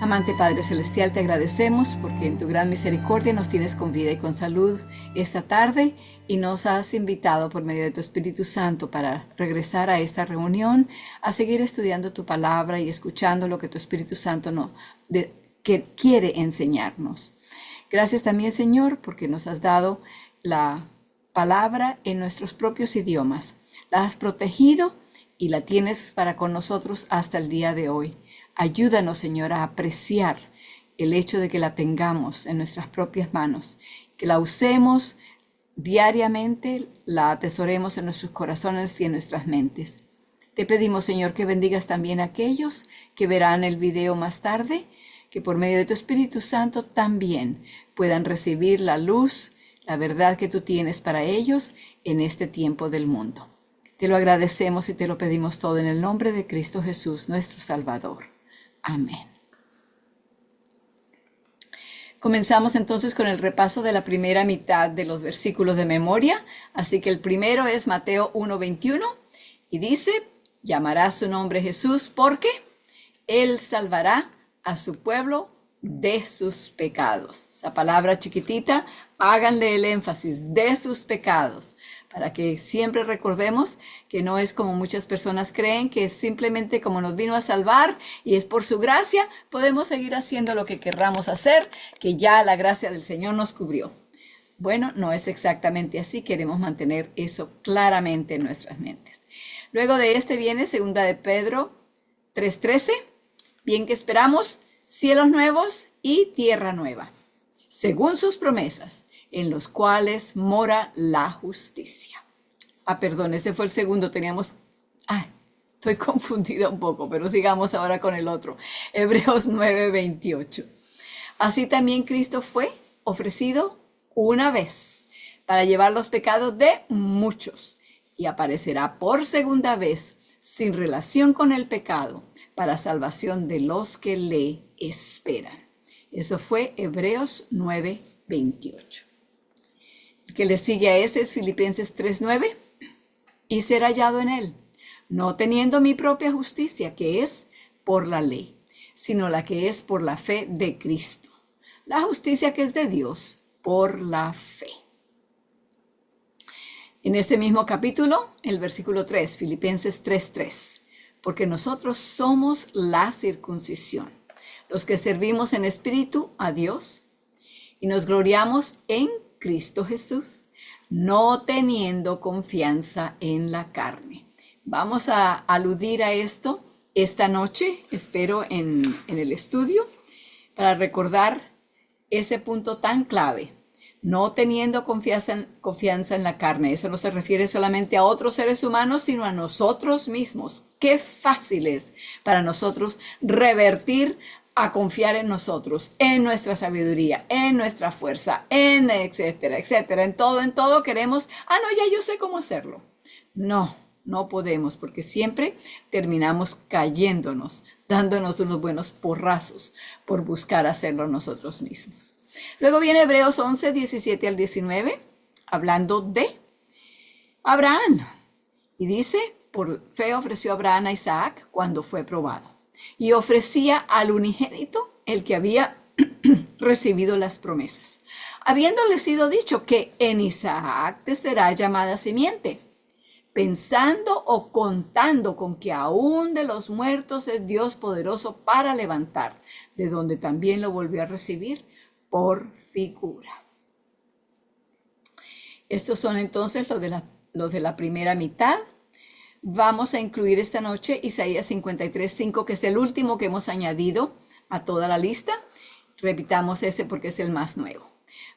Amante Padre Celestial, te agradecemos porque en tu gran misericordia nos tienes con vida y con salud esta tarde y nos has invitado por medio de tu Espíritu Santo para regresar a esta reunión, a seguir estudiando tu palabra y escuchando lo que tu Espíritu Santo que quiere enseñarnos. Gracias también, Señor, porque nos has dado la palabra en nuestros propios idiomas. La has protegido y la tienes para con nosotros hasta el día de hoy. Ayúdanos, Señor, a apreciar el hecho de que la tengamos en nuestras propias manos, que la usemos diariamente, la atesoremos en nuestros corazones y en nuestras mentes. Te pedimos, Señor, que bendigas también a aquellos que verán el video más tarde, que por medio de tu Espíritu Santo también puedan recibir la luz, la verdad que tú tienes para ellos en este tiempo del mundo. Te lo agradecemos y te lo pedimos todo en el nombre de Cristo Jesús, nuestro Salvador. Amén. Comenzamos entonces con el repaso de la primera mitad de los versículos de memoria. Así que el primero es Mateo 1:21 y dice, llamará su nombre Jesús porque Él salvará a su pueblo de sus pecados. Esa palabra chiquitita, háganle el énfasis, de sus pecados, para que siempre recordemos que no es como muchas personas creen, que es simplemente como nos vino a salvar y es por su gracia, podemos seguir haciendo lo que querramos hacer, que ya la gracia del Señor nos cubrió. Bueno, no es exactamente así, queremos mantener eso claramente en nuestras mentes. Luego de este viene 2 de Pedro 3:13, bien que esperamos cielos nuevos y tierra nueva, según sus promesas, en los cuales mora la justicia. Perdón, ese fue el segundo, estoy confundida un poco, pero sigamos ahora con el otro. Hebreos 9:28. Así también Cristo fue ofrecido una vez para llevar los pecados de muchos y aparecerá por segunda vez sin relación con el pecado para salvación de los que le esperan. Eso fue Hebreos 9:28. El que le sigue a ese es Filipenses 3:9. Y ser hallado en él, no teniendo mi propia justicia, que es por la ley, sino la que es por la fe de Cristo. La justicia que es de Dios por la fe. En ese mismo capítulo, el versículo 3, Filipenses 3:3. Porque nosotros somos la circuncisión, los que servimos en espíritu a Dios y nos gloriamos en Cristo Jesús, no teniendo confianza en la carne. Vamos a aludir a esto esta noche, espero en el estudio, para recordar ese punto tan clave. No teniendo confianza en la carne. Eso no se refiere solamente a otros seres humanos, sino a nosotros mismos. Qué fácil es para nosotros revertir a confiar en nosotros, en nuestra sabiduría, en nuestra fuerza, en etcétera, etcétera. En todo queremos, ya yo sé cómo hacerlo. No podemos, porque siempre terminamos cayéndonos, dándonos unos buenos porrazos por buscar hacerlo nosotros mismos. Luego viene Hebreos 11, 17 al 19, hablando de Abraham. Y dice, por fe ofreció Abraham a Isaac cuando fue probado. Y ofrecía al unigénito, el que había recibido las promesas, habiéndole sido dicho que en Isaac te será llamada simiente, pensando o contando con que aún de los muertos es Dios poderoso para levantar, de donde también lo volvió a recibir por figura. Estos son entonces los de la primera mitad. Vamos a incluir esta noche Isaías 53:5, que es el último que hemos añadido a toda la lista. Repitamos ese porque es el más nuevo.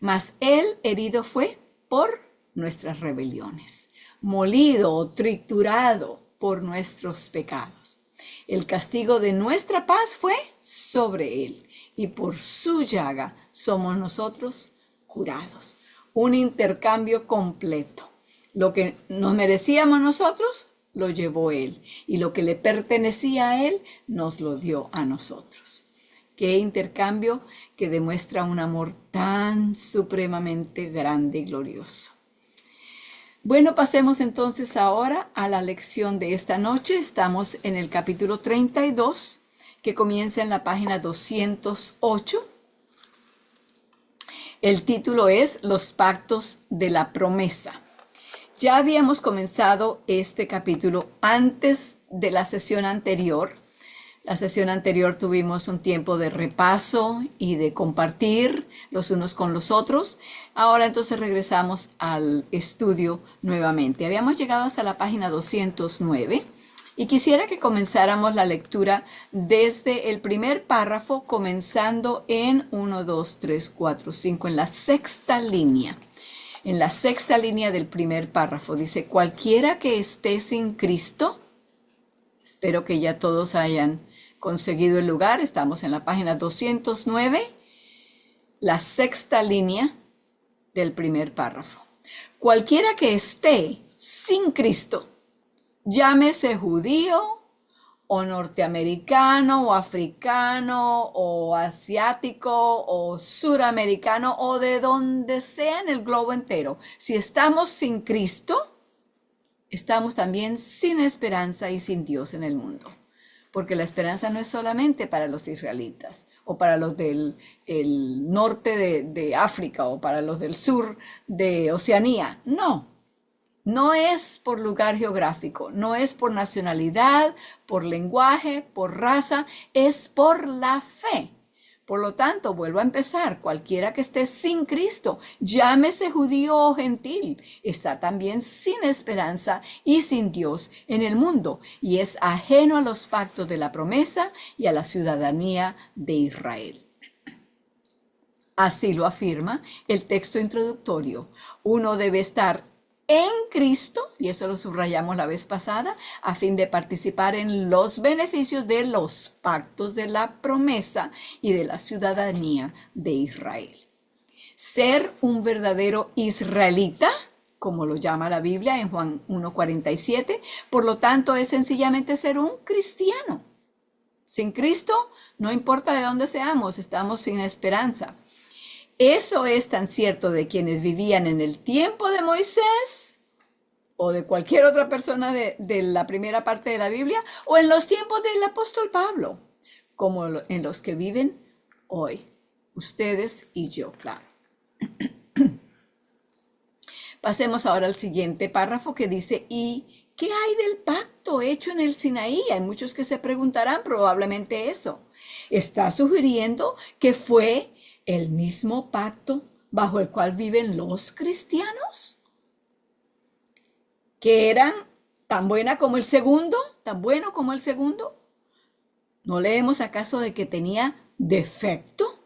Mas él herido fue por nuestras rebeliones, molido o triturado por nuestros pecados. El castigo de nuestra paz fue sobre él, y por su llaga somos nosotros curados. Un intercambio completo. Lo que nos merecíamos nosotros, lo llevó él, y lo que le pertenecía a él, nos lo dio a nosotros. Qué intercambio que demuestra un amor tan supremamente grande y glorioso. Bueno, pasemos entonces ahora a la lección de esta noche. Estamos en el capítulo 32 que comienza en la página 208. El título es Los pactos de la promesa. Ya habíamos comenzado este capítulo antes de la sesión anterior. La sesión anterior tuvimos un tiempo de repaso y de compartir los unos con los otros. Ahora entonces regresamos al estudio nuevamente. Habíamos llegado hasta la página 209 y quisiera que comenzáramos la lectura desde el primer párrafo, comenzando en 1, 2, 3, 4, 5, en la sexta línea. En la sexta línea del primer párrafo dice: cualquiera que esté sin Cristo, espero que ya todos hayan conseguido el lugar, estamos en la página 209, la sexta línea del primer párrafo. Cualquiera que esté sin Cristo, llámese judío o norteamericano o africano o asiático o suramericano o de donde sea en el globo entero, si estamos sin Cristo, estamos también sin esperanza y sin Dios en el mundo. Porque la esperanza no es solamente para los israelitas o para los del norte de África o para los del sur de Oceanía. No, no es por lugar geográfico, no es por nacionalidad, por lenguaje, por raza, es por la fe. Por lo tanto, vuelvo a empezar, cualquiera que esté sin Cristo, llámese judío o gentil, está también sin esperanza y sin Dios en el mundo, y es ajeno a los pactos de la promesa y a la ciudadanía de Israel. Así lo afirma el texto introductorio. Uno debe estar en Cristo, y eso lo subrayamos la vez pasada, a fin de participar en los beneficios de los pactos de la promesa y de la ciudadanía de Israel. Ser un verdadero israelita, como lo llama la Biblia en Juan 1:47, por lo tanto es sencillamente ser un cristiano. Sin Cristo, no importa de dónde seamos, estamos sin esperanza. Eso es tan cierto de quienes vivían en el tiempo de Moisés o de cualquier otra persona de la primera parte de la Biblia o en los tiempos del apóstol Pablo, como en los que viven hoy, ustedes y yo, claro. Pasemos ahora al siguiente párrafo que dice: ¿y qué hay del pacto hecho en el Sinaí? Hay muchos que se preguntarán probablemente eso. ¿Está sugiriendo que fue el mismo pacto bajo el cual viven los cristianos? ¿Que eran tan buena como el segundo? ¿Tan bueno como el segundo? ¿No leemos acaso de que tenía defecto?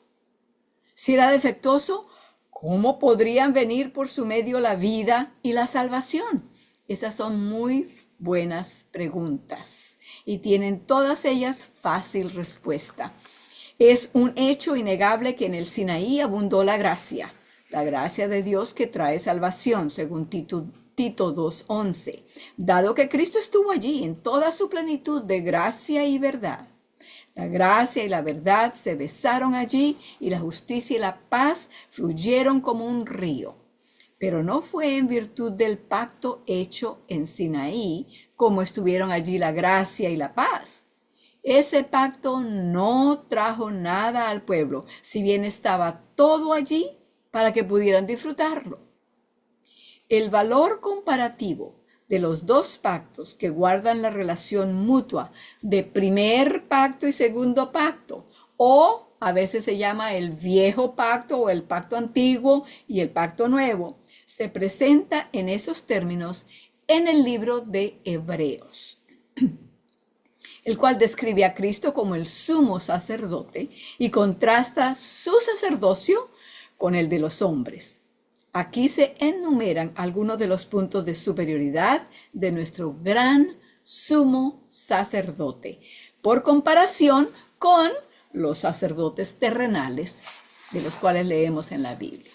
Si era defectuoso, ¿cómo podrían venir por su medio la vida y la salvación? Esas son muy buenas preguntas y tienen todas ellas fácil respuesta. Es un hecho innegable que en el Sinaí abundó la gracia de Dios que trae salvación, según Tito 2:11, dado que Cristo estuvo allí en toda su plenitud de gracia y verdad. La gracia y la verdad se besaron allí y la justicia y la paz fluyeron como un río. Pero no fue en virtud del pacto hecho en Sinaí como estuvieron allí la gracia y la paz. Ese pacto no trajo nada al pueblo, si bien estaba todo allí para que pudieran disfrutarlo. El valor comparativo de los dos pactos que guardan la relación mutua de primer pacto y segundo pacto, o a veces se llama el viejo pacto o el pacto antiguo y el pacto nuevo, se presenta en esos términos en el libro de Hebreos, el cual describe a Cristo como el sumo sacerdote y contrasta su sacerdocio con el de los hombres. Aquí se enumeran algunos de los puntos de superioridad de nuestro gran sumo sacerdote, por comparación con los sacerdotes terrenales de los cuales leemos en la Biblia.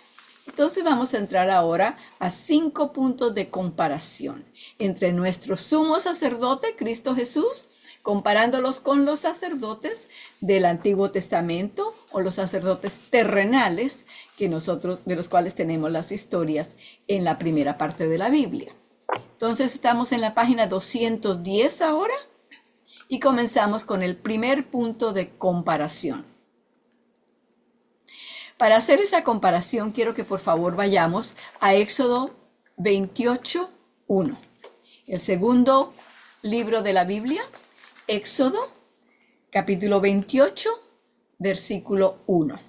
Entonces vamos a entrar ahora a 5 puntos de comparación entre nuestro sumo sacerdote, Cristo Jesús, comparándolos con los sacerdotes del Antiguo Testamento o los sacerdotes terrenales de los cuales tenemos las historias en la primera parte de la Biblia. Entonces estamos en la página 210 ahora y comenzamos con el primer punto de comparación. Para hacer esa comparación, quiero que por favor vayamos a Éxodo 28:1, el segundo libro de la Biblia, Éxodo, capítulo 28, versículo 1.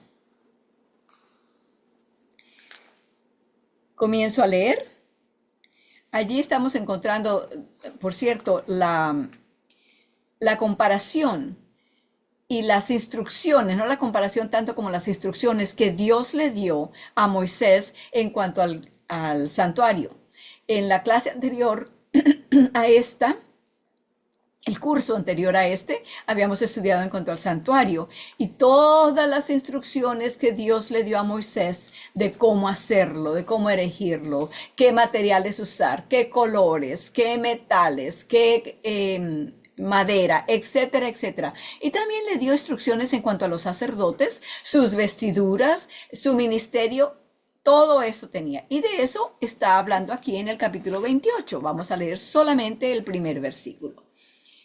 Comienzo a leer. Allí estamos encontrando, por cierto, la comparación y las instrucciones, no la comparación tanto como las instrucciones que Dios le dio a Moisés en cuanto al santuario. En la clase anterior a esta, el curso anterior a este, habíamos estudiado en cuanto al santuario y todas las instrucciones que Dios le dio a Moisés de cómo hacerlo, de cómo erigirlo, qué materiales usar, qué colores, qué metales, qué madera, etcétera, etcétera. Y también le dio instrucciones en cuanto a los sacerdotes, sus vestiduras, su ministerio. Todo eso tenía. Y de eso está hablando aquí en el capítulo 28. Vamos a leer solamente el primer versículo.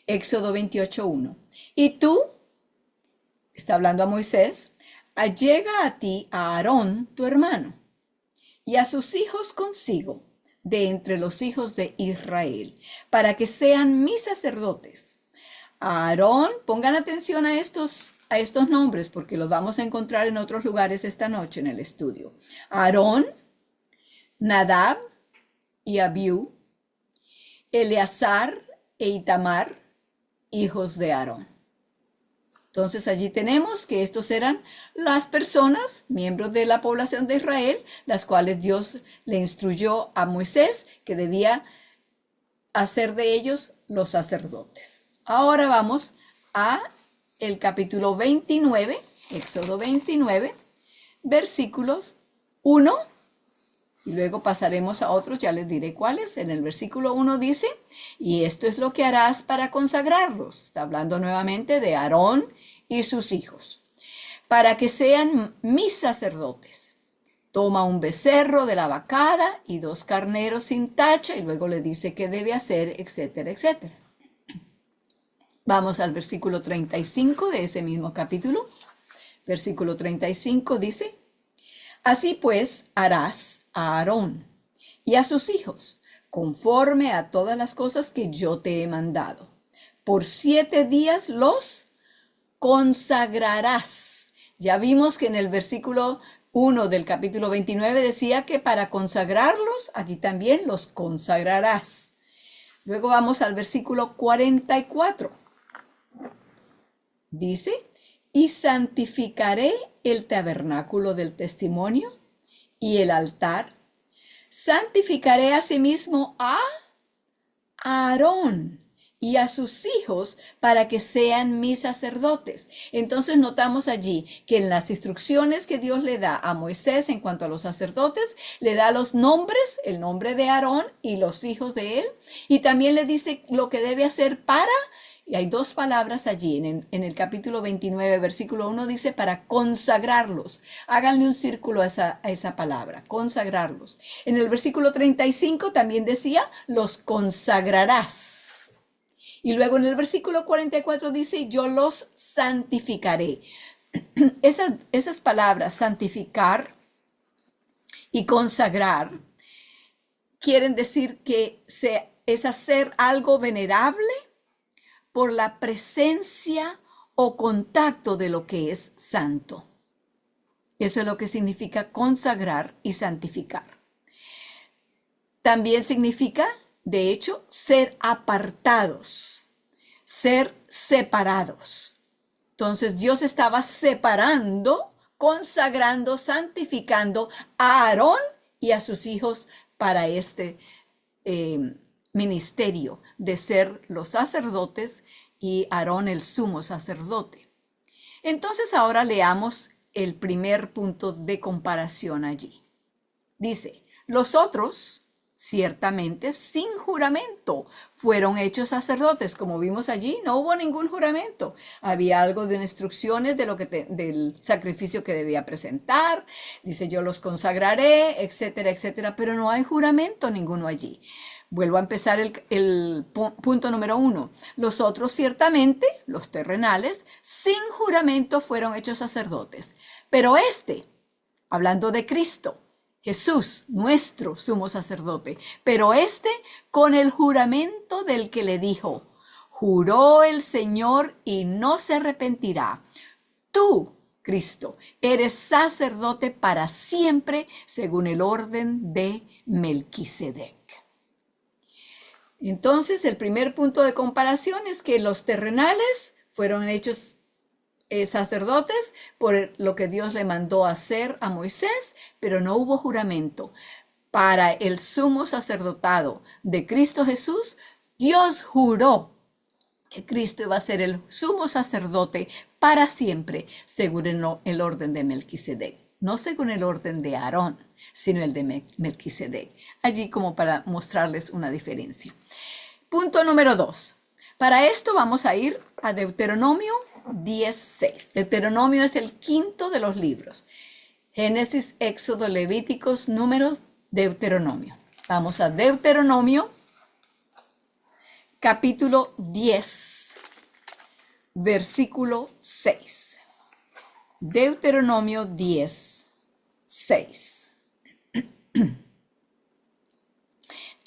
Éxodo 28:1. Y tú, está hablando a Moisés, allega a ti a Aarón, tu hermano, y a sus hijos consigo, de entre los hijos de Israel, para que sean mis sacerdotes. A Aarón, pongan atención a estos nombres, porque los vamos a encontrar en otros lugares esta noche en el estudio. Aarón, Nadab y Abiú, Eleazar e Itamar, hijos de Aarón. Entonces allí tenemos que estos eran las personas, miembros de la población de Israel, las cuales Dios le instruyó a Moisés que debía hacer de ellos los sacerdotes. Ahora vamos a el capítulo 29, Éxodo 29, versículos 1. Y luego pasaremos a otros, ya les diré cuáles. En el versículo 1 dice, y esto es lo que harás para consagrarlos. Está hablando nuevamente de Aarón y sus hijos. Para que sean mis sacerdotes. Toma un becerro de la vacada y 2 carneros sin tacha, y luego le dice qué debe hacer, etcétera, etcétera. Vamos al versículo 35 de ese mismo capítulo. Versículo 35 dice, así pues harás a Aarón y a sus hijos, conforme a todas las cosas que yo te he mandado. Por 7 días los consagrarás. Ya vimos que en el versículo 1 del capítulo 29 decía que para consagrarlos, aquí también los consagrarás. Luego vamos al versículo 44. Dice, y santificaré el tabernáculo del testimonio y el altar. Santificaré asimismo a Aarón y a sus hijos para que sean mis sacerdotes. Entonces notamos allí que en las instrucciones que Dios le da a Moisés en cuanto a los sacerdotes, le da los nombres, el nombre de Aarón y los hijos de él, y también le dice lo que debe hacer para. Y hay 2 palabras allí en el capítulo 29, versículo 1 dice para consagrarlos. Háganle un círculo a esa palabra, consagrarlos. En el versículo 35 también decía, los consagrarás. Y luego en el versículo 44 dice, yo los santificaré. Esas palabras, santificar y consagrar, quieren decir que es hacer algo venerable por la presencia o contacto de lo que es santo. Eso es lo que significa consagrar y santificar. También significa, de hecho, ser apartados, ser separados. Entonces Dios estaba separando, consagrando, santificando a Aarón y a sus hijos para este ministerio de ser los sacerdotes y Aarón el sumo sacerdote. Entonces ahora leamos el primer punto de comparación allí. Dice, los otros ciertamente sin juramento fueron hechos sacerdotes. Como vimos allí, no hubo ningún juramento. Había algo de instrucciones de del sacrificio que debía presentar. Dice, yo los consagraré, etcétera, etcétera, pero no hay juramento ninguno allí. Vuelvo a empezar el punto número 1. Los otros ciertamente, los terrenales, sin juramento fueron hechos sacerdotes. Pero este, hablando de Cristo, Jesús, nuestro sumo sacerdote, pero este con el juramento del que le dijo, juró el Señor y no se arrepentirá. Tú, Cristo, eres sacerdote para siempre según el orden de Melquisedec. Entonces, el primer punto de comparación es que los terrenales fueron hechos sacerdotes por lo que Dios le mandó hacer a Moisés, pero no hubo juramento. Para el sumo sacerdotado de Cristo Jesús, Dios juró que Cristo iba a ser el sumo sacerdote para siempre, según el orden de Melquisedec. No según el orden de Aarón, sino el de Melquisedec. Allí como para mostrarles una diferencia. Punto número 2. Para esto vamos a ir a Deuteronomio 10:6. Deuteronomio es el quinto de los libros. Génesis, Éxodo, Levíticos, Números, Deuteronomio. Vamos a Deuteronomio, capítulo 10, versículo 6. Deuteronomio 10:6.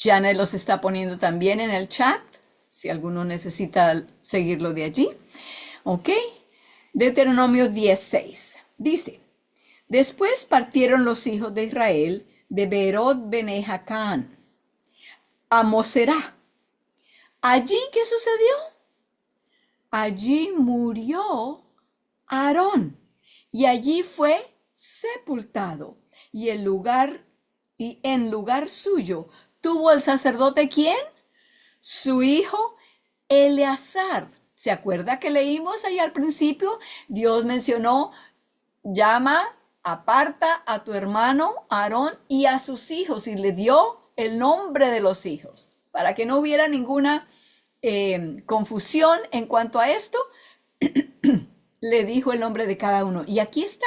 Janet los está poniendo también en el chat, si alguno necesita seguirlo de allí. ¿Ok? Deuteronomio 10:6. Dice, después partieron los hijos de Israel de Beerot Bene Jacán a Moserá. ¿Allí qué sucedió? Allí murió Aarón y allí fue sepultado. Y en lugar suyo tuvo el sacerdote ¿quién? Su hijo Eleazar. ¿Se acuerda que leímos ahí al principio? Dios mencionó, llama, aparta a tu hermano Aarón y a sus hijos y le dio el nombre de los hijos. Para que no hubiera ninguna confusión en cuanto a esto, le dijo el nombre de cada uno. Y aquí está,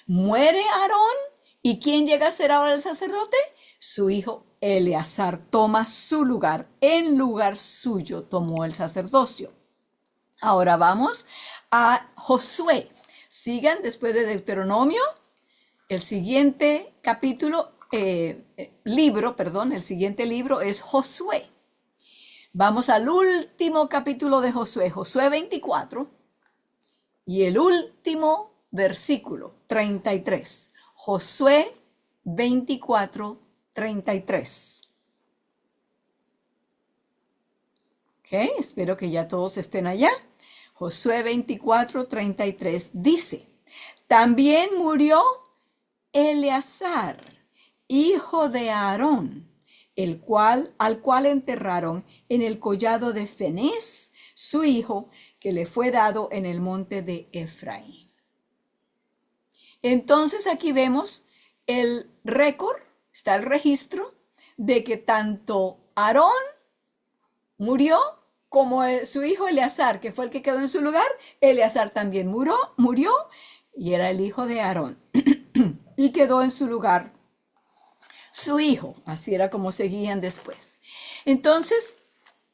muere Aarón y ¿quién llega a ser ahora el sacerdote? Su hijo Eleazar toma su lugar, en lugar suyo tomó el sacerdocio. Ahora vamos a Josué. Sigan después de Deuteronomio, el siguiente el siguiente libro es Josué. Vamos al último capítulo de Josué, Josué 24, y el último versículo, 33. Josué 24, 33. Ok, espero que ya todos estén allá. Josué 24, 33 dice, también murió Eleazar, hijo de Aarón, al cual enterraron en el collado de Fenés, su hijo, que le fue dado en el monte de Efraín. Entonces aquí vemos el récord, está el registro de que tanto Aarón murió como su hijo Eleazar, que fue el que quedó en su lugar. Eleazar también murió y era el hijo de Aarón y quedó en su lugar su hijo. Así era como seguían después. Entonces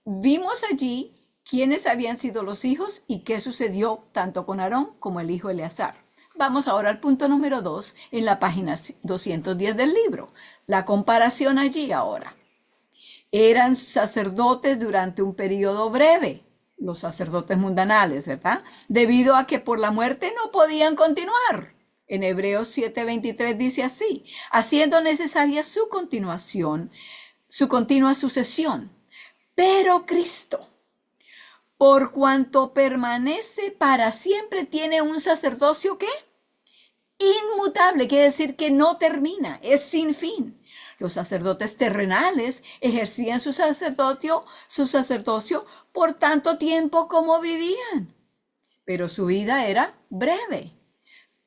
vimos allí quiénes habían sido los hijos y qué sucedió tanto con Aarón como el hijo Eleazar. Vamos ahora al punto número 2 en la página 210 del libro. La comparación allí ahora. Eran sacerdotes durante un periodo breve, los sacerdotes mundanales, ¿verdad? Debido a que por la muerte no podían continuar. En Hebreos 7:23 dice así, haciendo necesaria su continua sucesión. Pero Cristo, por cuanto permanece para siempre, tiene un sacerdocio ¿qué? Inmutable, quiere decir que no termina, es sin fin. Los sacerdotes terrenales ejercían su sacerdocio por tanto tiempo como vivían, pero su vida era breve.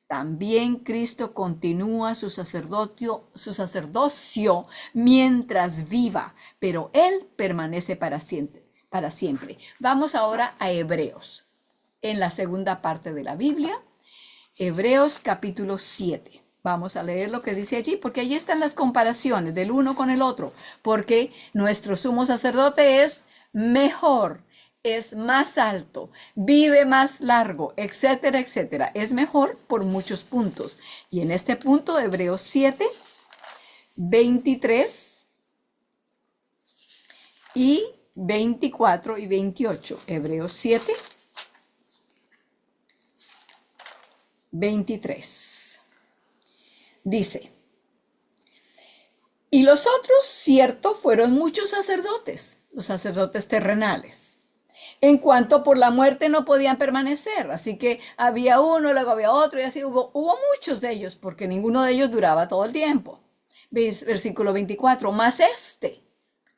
También Cristo continúa su sacerdocio mientras viva, pero Él permanece para siempre. Vamos ahora a Hebreos, en la segunda parte de la Biblia, Hebreos capítulo 7. Vamos a leer lo que dice allí, porque allí están las comparaciones del uno con el otro, porque nuestro sumo sacerdote es mejor, es más alto, vive más largo, etcétera, etcétera. Es mejor por muchos puntos. Y en este punto, Hebreos 7, 23 y 24 y 28. Hebreos 7, 23. Dice, y los otros, cierto, fueron muchos sacerdotes, los sacerdotes terrenales, en cuanto por la muerte no podían permanecer. Así que había uno, luego había otro, y así hubo muchos de ellos, porque ninguno de ellos duraba todo el tiempo. Versículo 24, más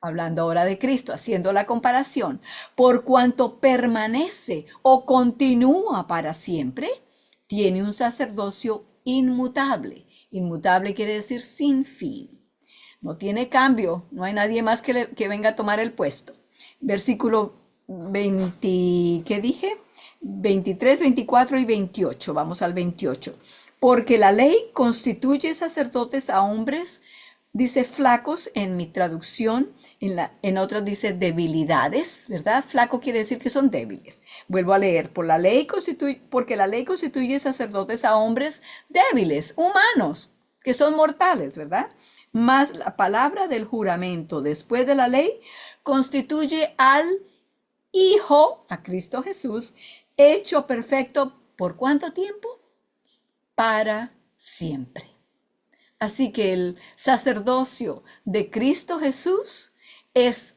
hablando ahora de Cristo, haciendo la comparación, por cuanto permanece o continúa para siempre, tiene un sacerdocio inmutable. Inmutable quiere decir sin fin. No tiene cambio, no hay nadie más que venga a tomar el puesto. Versículo 20, ¿qué dije? 23, 24 y 28. Vamos al 28. Porque la ley constituye sacerdotes a hombres, dice flacos en mi traducción, en otras dice debilidades, ¿verdad? Flaco quiere decir que son débiles. Vuelvo a leer, porque la ley constituye sacerdotes a hombres débiles, humanos, que son mortales, ¿verdad? Mas la palabra del juramento después de la ley constituye al Hijo, a Cristo Jesús, hecho perfecto, ¿por cuánto tiempo? Para siempre. Así que el sacerdocio de Cristo Jesús es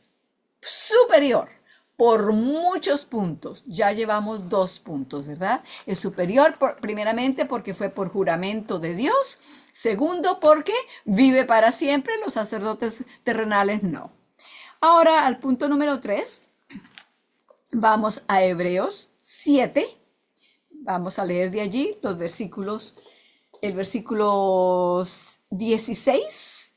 superior por muchos puntos. Ya llevamos 2 puntos, ¿verdad? Es superior primeramente porque fue por juramento de Dios. Segundo, porque vive para siempre. Los sacerdotes terrenales no. Ahora al punto número 3. Vamos a Hebreos 7. Vamos a leer de allí los versículos. El versículo 16.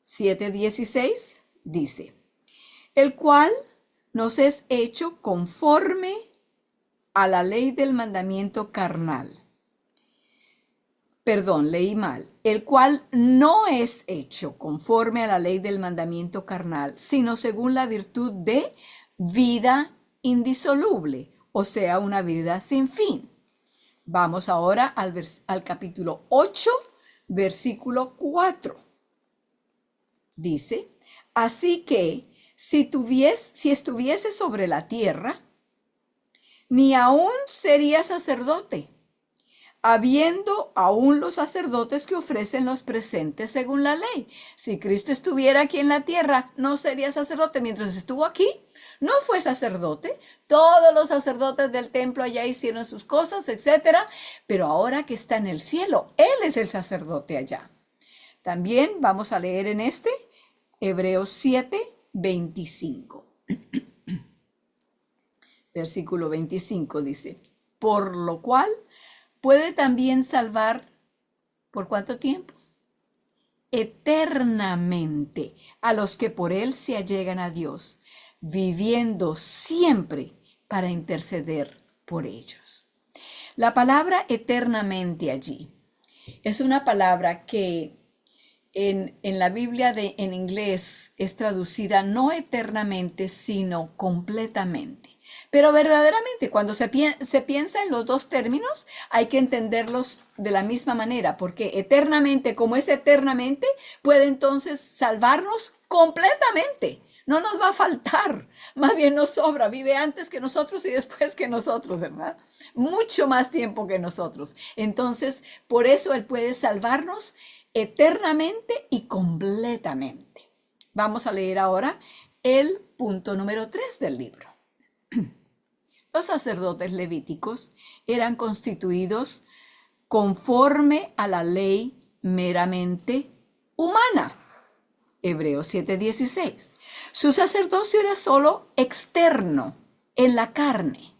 7:16 dice, el cual nos es hecho conforme a la ley del mandamiento carnal. Perdón, leí mal. El cual no es hecho conforme a la ley del mandamiento carnal, sino según la virtud de vida indisoluble, o sea, una vida sin fin. Vamos ahora al capítulo 8, versículo 4. Dice, así que si estuviese sobre la tierra, ni aún sería sacerdote, habiendo aún los sacerdotes que ofrecen los presentes según la ley. Si Cristo estuviera aquí en la tierra, no sería sacerdote. Mientras estuvo aquí, no fue sacerdote. Todos los sacerdotes del templo allá hicieron sus cosas, etcétera. Pero ahora que está en el cielo, Él es el sacerdote allá. También vamos a leer en Hebreos 7, 25. Versículo 25 dice, por lo cual puede también salvar, ¿por cuánto tiempo? Eternamente a los que por Él se allegan a Dios, viviendo siempre para interceder por ellos. La palabra eternamente allí es una palabra que en la Biblia en inglés es traducida no eternamente, sino completamente. Pero verdaderamente, cuando se piensa en los dos términos, hay que entenderlos de la misma manera, porque eternamente, como es eternamente, puede entonces salvarnos completamente. No nos va a faltar, más bien nos sobra, vive antes que nosotros y después que nosotros, ¿verdad? Mucho más tiempo que nosotros. Entonces, por eso Él puede salvarnos eternamente y completamente. Vamos a leer ahora el punto número 3 del libro. Los sacerdotes levíticos eran constituidos conforme a la ley meramente humana. Hebreos 7:16. Su sacerdocio era solo externo, en la carne.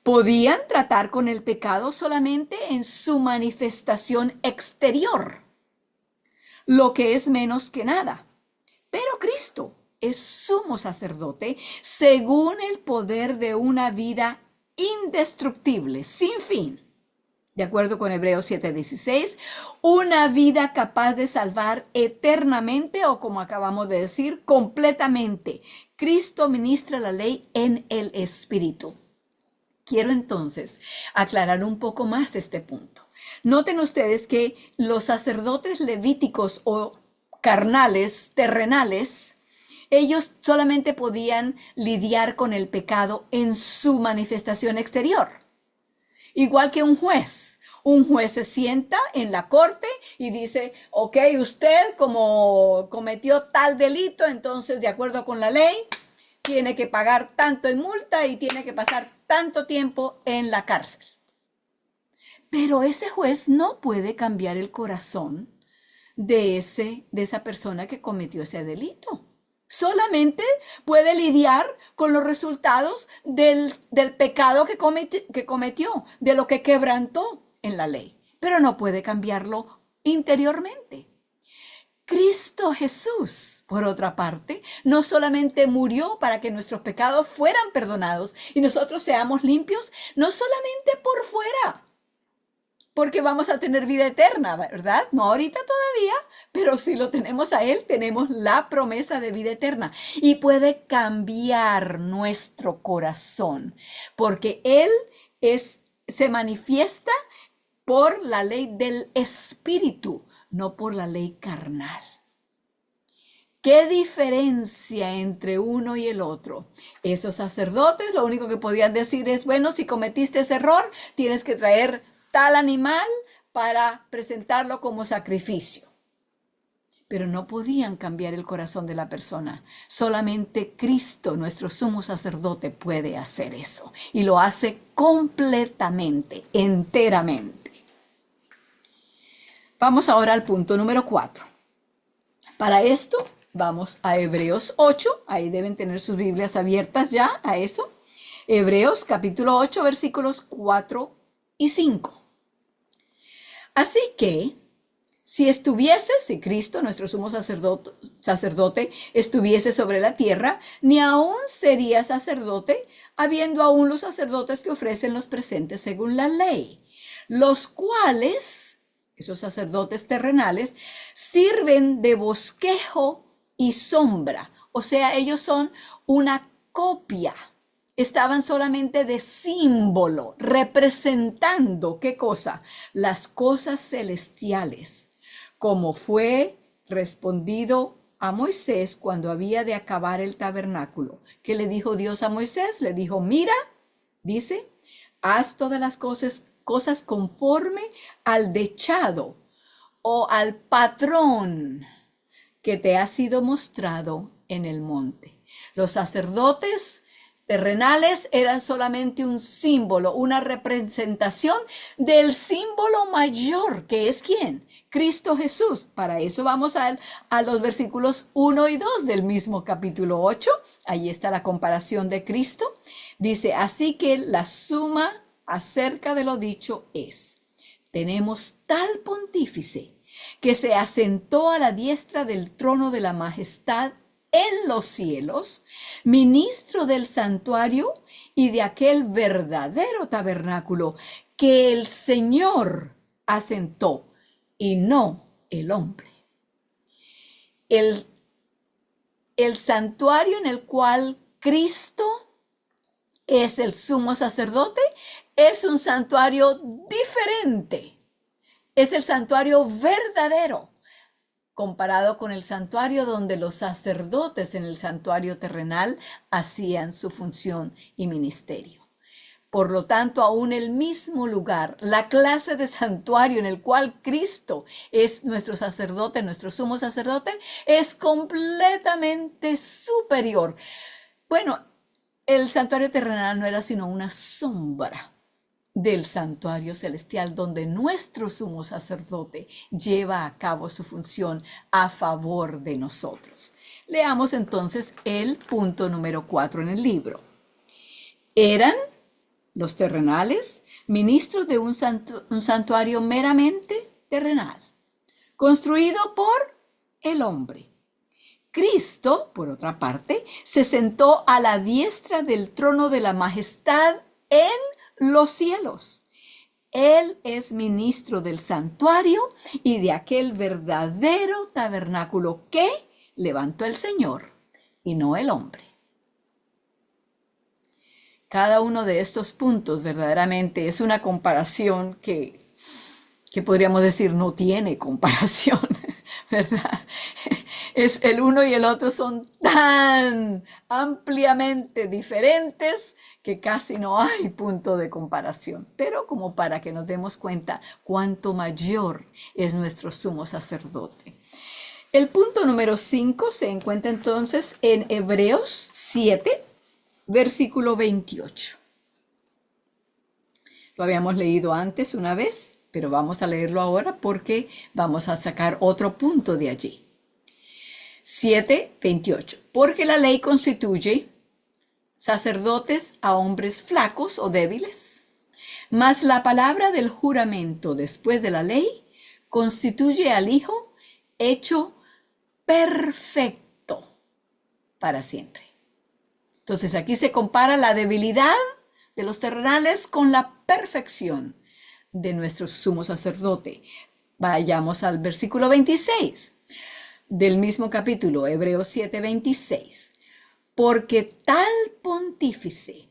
Podían tratar con el pecado solamente en su manifestación exterior, lo que es menos que nada. Pero Cristo es sumo sacerdote según el poder de una vida indestructible, sin fin. de acuerdo con Hebreos 7:16, una vida capaz de salvar eternamente o, como acabamos de decir, completamente. Cristo ministra la ley en el Espíritu. Quiero entonces aclarar un poco más este punto. Noten ustedes que los sacerdotes levíticos o carnales, terrenales, ellos solamente podían lidiar con el pecado en su manifestación exterior. Igual que un juez. Un juez se sienta en la corte y dice, ok, usted como cometió tal delito, entonces de acuerdo con la ley, tiene que pagar tanto en multa y tiene que pasar tanto tiempo en la cárcel. Pero ese juez no puede cambiar el corazón de esa persona que cometió ese delito. Solamente puede lidiar con los resultados del pecado que cometió, de lo que quebrantó en la ley, pero no puede cambiarlo interiormente. Cristo Jesús, por otra parte, no solamente murió para que nuestros pecados fueran perdonados y nosotros seamos limpios, no solamente por fuera, porque vamos a tener vida eterna, ¿verdad? No ahorita todavía, pero si lo tenemos a Él, tenemos la promesa de vida eterna. Y puede cambiar nuestro corazón, porque Él se manifiesta por la ley del Espíritu, no por la ley carnal. ¿Qué diferencia entre uno y el otro? Esos sacerdotes lo único que podían decir es, bueno, si cometiste ese error, tienes que traer tal animal para presentarlo como sacrificio. Pero no podían cambiar el corazón de la persona. Solamente Cristo, nuestro sumo sacerdote, puede hacer eso. Y lo hace completamente, enteramente. Vamos ahora al punto número 4. Para esto, vamos a Hebreos 8. Ahí deben tener sus Biblias abiertas ya a eso. Hebreos capítulo 8, versículos 4 y 5. Así que, si Cristo, nuestro sumo sacerdote, estuviese sobre la tierra, ni aún sería sacerdote, habiendo aún los sacerdotes que ofrecen los presentes según la ley, los cuales, esos sacerdotes terrenales, sirven de bosquejo y sombra. O sea, ellos son una copia. Estaban solamente de símbolo, representando, ¿qué cosa? Las cosas celestiales, como fue respondido a Moisés cuando había de acabar el tabernáculo. ¿Qué le dijo Dios a Moisés? Le dijo, mira, dice, haz todas las cosas conforme al dechado o al patrón que te ha sido mostrado en el monte. Los sacerdotes terrenales eran solamente un símbolo, una representación del símbolo mayor, que es ¿quién? Cristo Jesús. Para eso vamos a los versículos 1 y 2 del mismo capítulo 8. Ahí está la comparación de Cristo. Dice, así que la suma acerca de lo dicho es, tenemos tal pontífice que se asentó a la diestra del trono de la majestad en los cielos, ministro del santuario y de aquel verdadero tabernáculo que el Señor asentó y no el hombre. El santuario en el cual Cristo es el sumo sacerdote es un santuario diferente. Es el santuario verdadero, comparado con el santuario donde los sacerdotes en el santuario terrenal hacían su función y ministerio. Por lo tanto, aún el mismo lugar, la clase de santuario en el cual Cristo es nuestro sacerdote, nuestro sumo sacerdote, es completamente superior. Bueno, el santuario terrenal no era sino una sombra del santuario celestial donde nuestro sumo sacerdote lleva a cabo su función a favor de nosotros. Leamos entonces el punto número 4 en el libro. Eran los terrenales ministros de un santuario meramente terrenal, construido por el hombre. Cristo, por otra parte, se sentó a la diestra del trono de la majestad en los cielos. Él es ministro del santuario y de aquel verdadero tabernáculo que levantó el Señor y no el hombre. Cada uno de estos puntos verdaderamente es una comparación que podríamos decir no tiene comparación, ¿verdad? Es el uno y el otro son tan ampliamente diferentes que casi no hay punto de comparación. Pero como para que nos demos cuenta cuánto mayor es nuestro sumo sacerdote. El punto número 5 se encuentra entonces en Hebreos 7, versículo 28. Lo habíamos leído antes una vez, pero vamos a leerlo ahora porque vamos a sacar otro punto de allí. 7:28. Porque la ley constituye sacerdotes a hombres flacos o débiles, mas la palabra del juramento después de la ley constituye al Hijo hecho perfecto para siempre. Entonces aquí se compara la debilidad de los terrenales con la perfección de nuestro sumo sacerdote. Vayamos al versículo 26 del mismo capítulo, Hebreos 7:26. Porque tal pontífice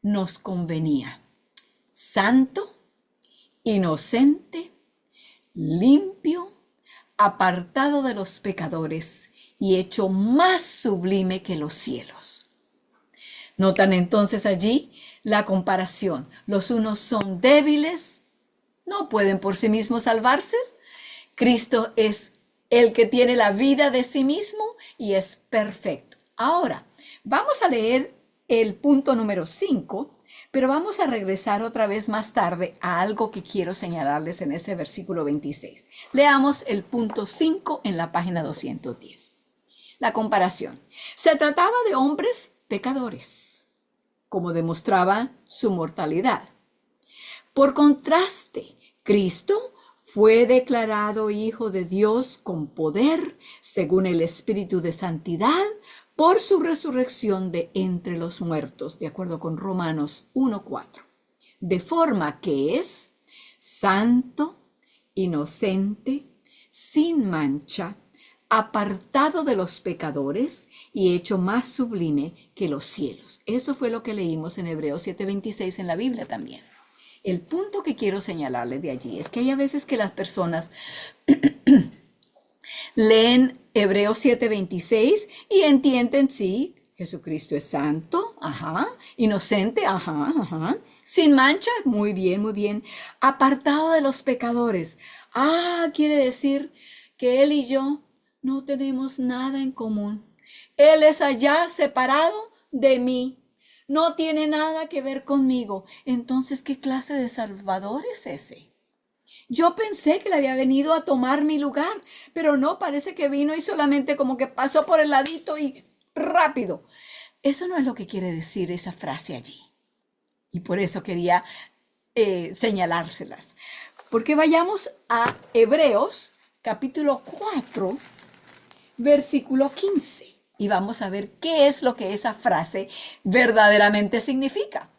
nos convenía, santo, inocente, limpio, apartado de los pecadores y hecho más sublime que los cielos. Notan entonces allí la comparación. Los unos son débiles, no pueden por sí mismos salvarse. Cristo es el que tiene la vida de sí mismo y es perfecto. Ahora, vamos a leer el punto número 5, pero vamos a regresar otra vez más tarde a algo que quiero señalarles en ese versículo 26. Leamos el punto 5 en la página 210. La comparación. Se trataba de hombres pecadores, como demostraba su mortalidad. Por contraste, Cristo fue declarado Hijo de Dios con poder, según el Espíritu de Santidad, por su resurrección de entre los muertos, de acuerdo con Romanos 1:4. De forma que es santo, inocente, sin mancha, apartado de los pecadores y hecho más sublime que los cielos. Eso fue lo que leímos en Hebreos 7:26 en la Biblia también. El punto que quiero señalarles de allí es que hay a veces que las personas leen Hebreos 7:26 y entienden, sí, Jesucristo es santo, inocente, sin mancha, muy bien, apartado de los pecadores. Quiere decir que él y yo no tenemos nada en común. Él es allá separado de mí. No tiene nada que ver conmigo. Entonces, ¿qué clase de Salvador es ese? Yo pensé que le había venido a tomar mi lugar, pero no, parece que vino y solamente como que pasó por el ladito y rápido. Eso no es lo que quiere decir esa frase allí. Y por eso quería señalárselas. Porque vayamos a Hebreos capítulo 4, versículo 15. Y vamos a ver qué es lo que esa frase verdaderamente significa.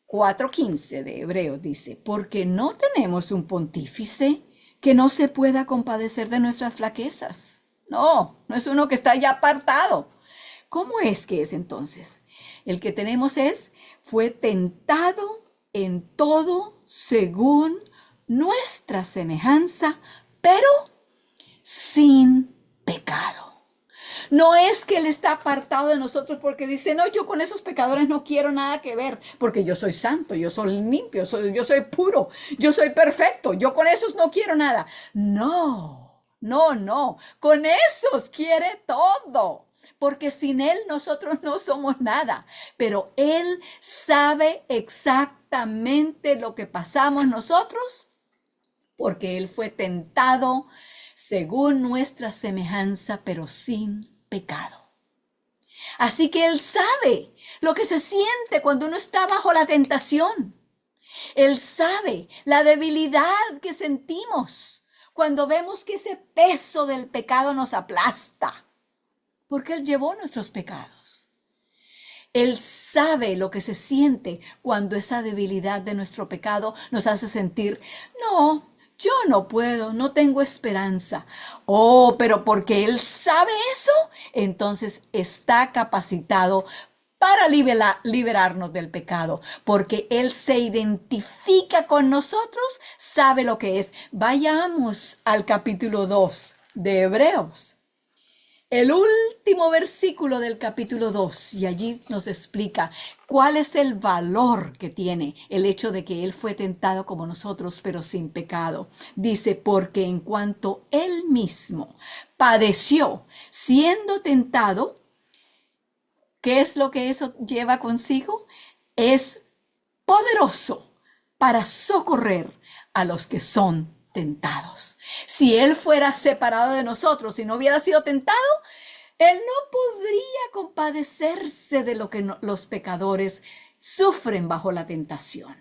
4:15 de Hebreos dice, porque no tenemos un pontífice que no se pueda compadecer de nuestras flaquezas. No es uno que está ya apartado. ¿Cómo es que es entonces? El que tenemos fue tentado en todo según nuestra semejanza, pero sin pecado. No es que él está apartado de nosotros porque dice, no, yo con esos pecadores no quiero nada que ver, porque yo soy santo, yo soy limpio, yo soy puro, yo soy perfecto, yo con esos no quiero nada. No, con esos quiere todo, porque sin él nosotros no somos nada, pero él sabe exactamente lo que pasamos nosotros, porque él fue tentado según nuestra semejanza, pero sin pecado. Así que él sabe lo que se siente cuando uno está bajo la tentación. Él sabe la debilidad que sentimos cuando vemos que ese peso del pecado nos aplasta, porque él llevó nuestros pecados. Él sabe lo que se siente cuando esa debilidad de nuestro pecado nos hace sentir, no, yo no puedo, no tengo esperanza. Oh, pero porque Él sabe eso, entonces está capacitado para liberarnos del pecado, porque Él se identifica con nosotros, sabe lo que es. Vayamos al capítulo 2 de Hebreos. El último versículo del capítulo 2, y allí nos explica cuál es el valor que tiene el hecho de que Él fue tentado como nosotros, pero sin pecado. Dice, porque en cuanto Él mismo padeció siendo tentado, ¿qué es lo que eso lleva consigo? Es poderoso para socorrer a los que son tentados. Si Él fuera separado de nosotros y no hubiera sido tentado, Él no podría compadecerse de lo que los pecadores sufren bajo la tentación.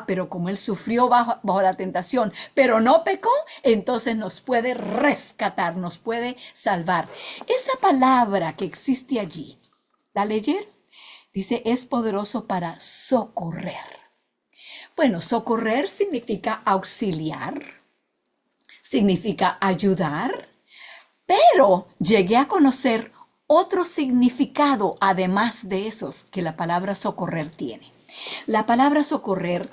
Pero como Él sufrió bajo la tentación, pero no pecó, entonces nos puede rescatar, nos puede salvar. Esa palabra que existe allí, ¿la leyeron? Dice, es poderoso para socorrer. Bueno, socorrer significa auxiliar, significa ayudar, pero llegué a conocer otro significado además de esos que la palabra socorrer tiene. La palabra socorrer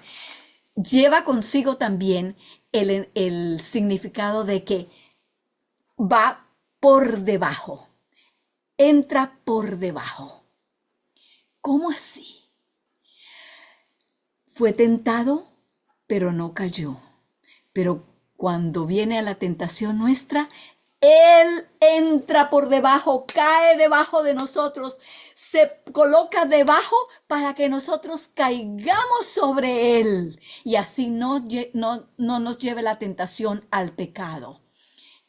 lleva consigo también el significado de que va por debajo, entra por debajo. ¿Cómo así? Fue tentado, pero no cayó. Pero cuando viene a la tentación nuestra, Él entra por debajo, cae debajo de nosotros, se coloca debajo para que nosotros caigamos sobre Él y así no nos lleve la tentación al pecado.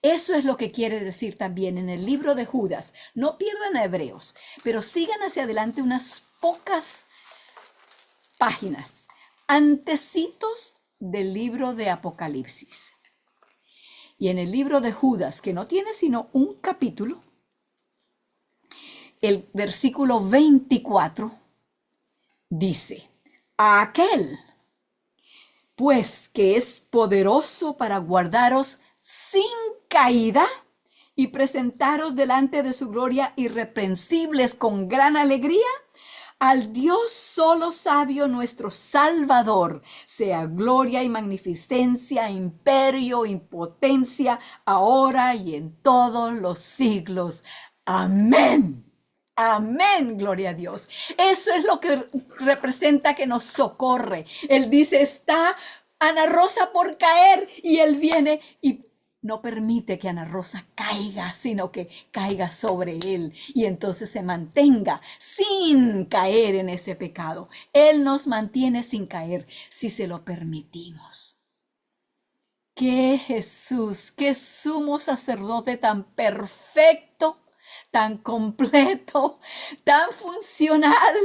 Eso es lo que quiere decir también en el libro de Judas. No pierdan a Hebreos, pero sigan hacia adelante unas pocas páginas, antecitos del libro de Apocalipsis. Y en el libro de Judas, que no tiene sino un capítulo, el versículo 24 dice, a aquel, pues, que es poderoso para guardaros sin caída y presentaros delante de su gloria irreprensibles con gran alegría, al Dios solo sabio, nuestro Salvador, sea gloria y magnificencia, imperio y potencia, ahora y en todos los siglos. Amén. Amén, gloria a Dios. Eso es lo que representa que nos socorre. Él dice, está Ana Rosa por caer y Él viene y no permite que Ana Rosa caiga, sino que caiga sobre Él y entonces se mantenga sin caer en ese pecado. Él nos mantiene sin caer si se lo permitimos. ¡Qué Jesús, qué sumo sacerdote tan perfecto, tan completo, tan funcional,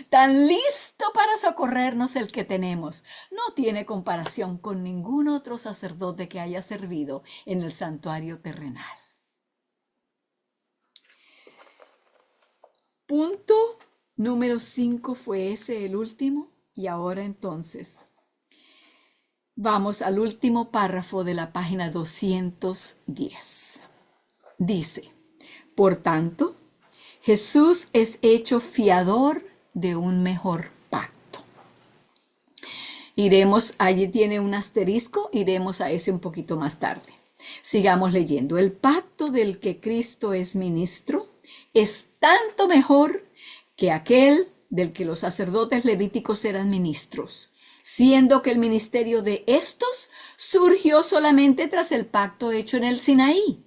tan listo para socorrernos el que tenemos! No tiene comparación con ningún otro sacerdote que haya servido en el santuario terrenal. Punto número 5 fue ese, el último, y ahora entonces vamos al último párrafo de la página 210. Dice, por tanto, Jesús es hecho fiador de un mejor pacto. Iremos, allí tiene un asterisco, iremos a ese un poquito más tarde. Sigamos leyendo. El pacto del que Cristo es ministro es tanto mejor que aquel del que los sacerdotes levíticos eran ministros, siendo que el ministerio de estos surgió solamente tras el pacto hecho en el Sinaí.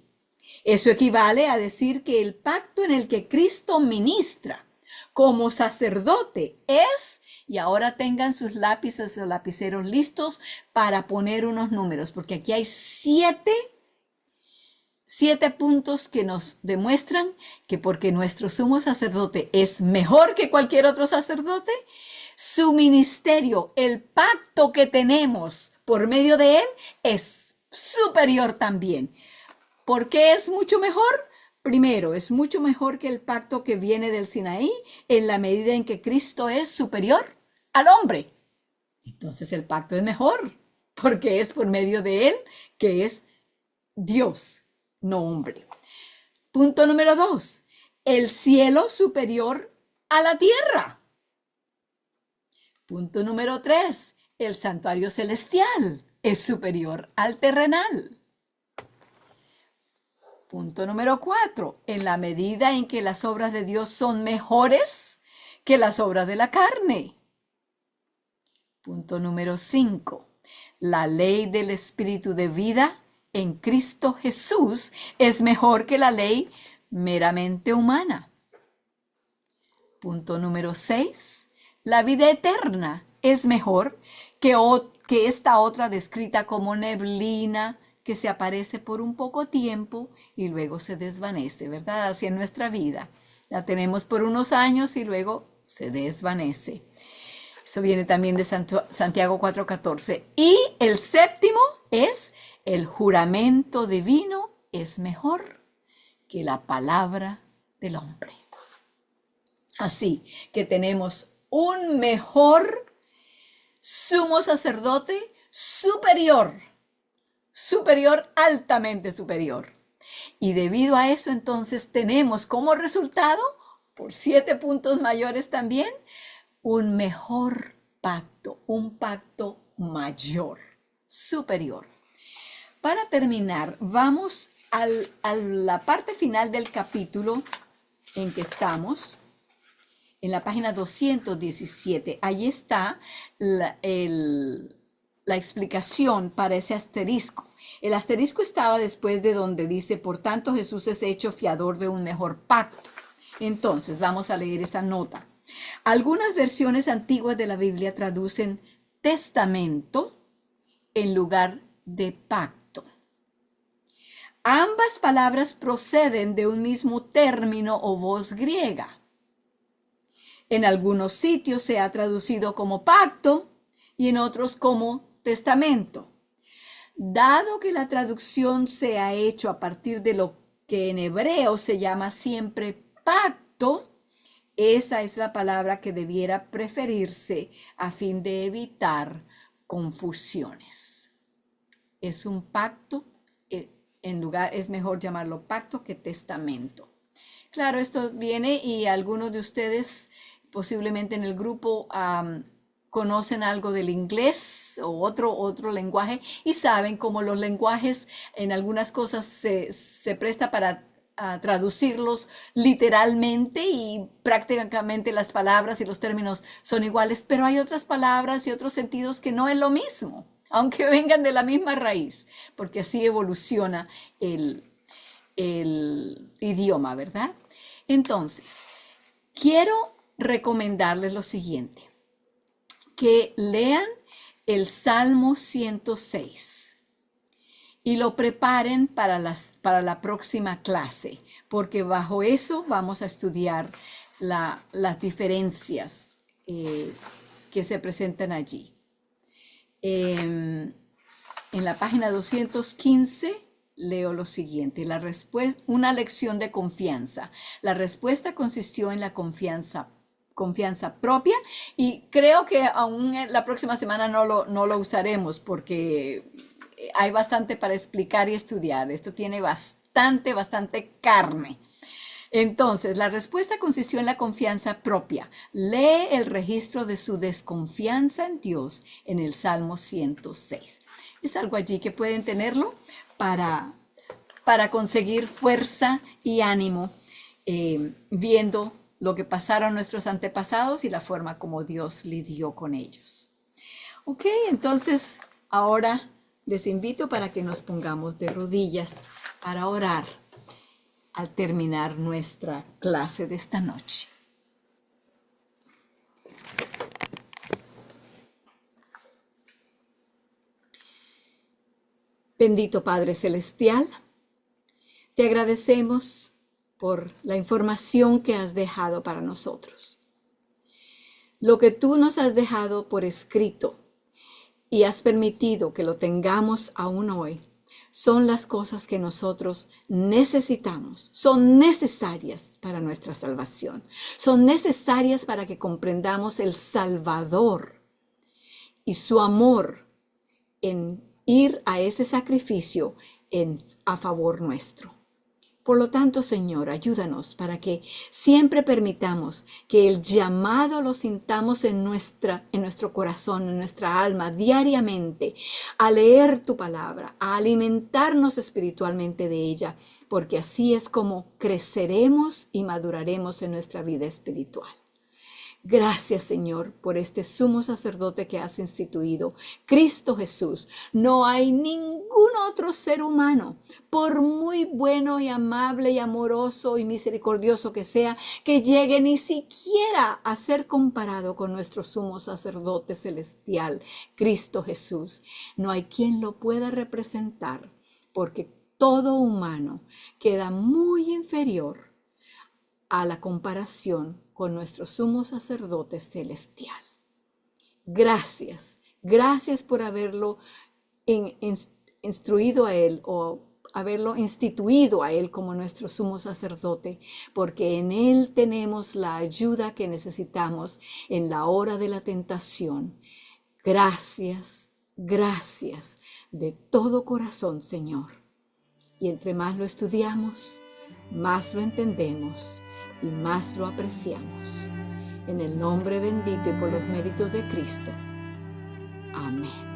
Eso equivale a decir que el pacto en el que Cristo ministra como sacerdote es, y ahora tengan sus lápices o lapiceros listos para poner unos números, porque aquí hay siete puntos que nos demuestran que porque nuestro sumo sacerdote es mejor que cualquier otro sacerdote, su ministerio, el pacto que tenemos por medio de él, es superior también. ¿Por qué es mucho mejor? Primero, es mucho mejor que el pacto que viene del Sinaí en la medida en que Cristo es superior al hombre. Entonces el pacto es mejor porque es por medio de él que es Dios, no hombre. Punto número 2, el cielo superior a la tierra. Punto número 3, el santuario celestial es superior al terrenal. Punto número 4, en la medida en que las obras de Dios son mejores que las obras de la carne. Punto número 5, la ley del Espíritu de vida en Cristo Jesús es mejor que la ley meramente humana. Punto número 6, la vida eterna es mejor que esta otra descrita como neblina, que se aparece por un poco tiempo y luego se desvanece, ¿verdad? Así en nuestra vida. La tenemos por unos años y luego se desvanece. Eso viene también de Santiago 4:14. Y el séptimo es, el juramento divino es mejor que la palabra del hombre. Así que tenemos un mejor sumo sacerdote superior, altamente superior. Y debido a eso, entonces, tenemos como resultado, por 7 puntos mayores también, un mejor pacto, un pacto mayor, superior. Para terminar, vamos a la parte final del capítulo en que estamos, en la página 217. Allí está la explicación para ese asterisco. El asterisco estaba después de donde dice, por tanto Jesús es hecho fiador de un mejor pacto. Entonces, vamos a leer esa nota. Algunas versiones antiguas de la Biblia traducen testamento en lugar de pacto. Ambas palabras proceden de un mismo término o voz griega. En algunos sitios se ha traducido como pacto y en otros como testamento. Dado que la traducción se ha hecho a partir de lo que en hebreo se llama siempre pacto, esa es la palabra que debiera preferirse a fin de evitar confusiones. Es un pacto, es mejor llamarlo pacto que testamento. Claro, esto viene y algunos de ustedes posiblemente en el grupo conocen algo del inglés o otro lenguaje y saben cómo los lenguajes en algunas cosas se presta para traducirlos literalmente y prácticamente las palabras y los términos son iguales, pero hay otras palabras y otros sentidos que no es lo mismo, aunque vengan de la misma raíz, porque así evoluciona el idioma, ¿verdad? Entonces, quiero recomendarles lo siguiente, que lean el Salmo 106 y lo preparen para la próxima clase, porque bajo eso vamos a estudiar las diferencias que se presentan allí. En la página 215 leo lo siguiente, una lección de confianza. La respuesta consistió en la confianza propia y creo que aún la próxima semana no lo usaremos porque hay bastante para explicar y estudiar. Esto tiene bastante carne. Entonces, la respuesta consistió en la confianza propia. Lee el registro de su desconfianza en Dios en el Salmo 106. Es algo allí que pueden tenerlo para conseguir fuerza y ánimo viendo lo que pasaron nuestros antepasados y la forma como Dios lidió con ellos. Ok, entonces ahora les invito para que nos pongamos de rodillas para orar al terminar nuestra clase de esta noche. Bendito Padre Celestial, te agradecemos por la información que has dejado para nosotros. Lo que tú nos has dejado por escrito y has permitido que lo tengamos aún hoy, son las cosas que nosotros necesitamos, son necesarias para nuestra salvación, son necesarias para que comprendamos el Salvador y su amor en ir a ese sacrificio a favor nuestro. Por lo tanto, Señor, ayúdanos para que siempre permitamos que el llamado lo sintamos en nuestro corazón, en nuestra alma, diariamente, a leer tu palabra, a alimentarnos espiritualmente de ella, porque así es como creceremos y maduraremos en nuestra vida espiritual. Gracias, Señor, por este sumo sacerdote que has instituido, Cristo Jesús. No hay ningún otro ser humano, por muy bueno y amable y amoroso y misericordioso que sea, que llegue ni siquiera a ser comparado con nuestro sumo sacerdote celestial, Cristo Jesús. No hay quien lo pueda representar, porque todo humano queda muy inferior a la comparación con nuestro sumo sacerdote celestial. Gracias, gracias por haberlo instruido a él o haberlo instituido a él como nuestro sumo sacerdote, porque en él tenemos la ayuda que necesitamos en la hora de la tentación. Gracias, gracias de todo corazón, Señor. Y entre más lo estudiamos, más lo entendemos y más lo apreciamos. En el nombre bendito y por los méritos de Cristo. Amén.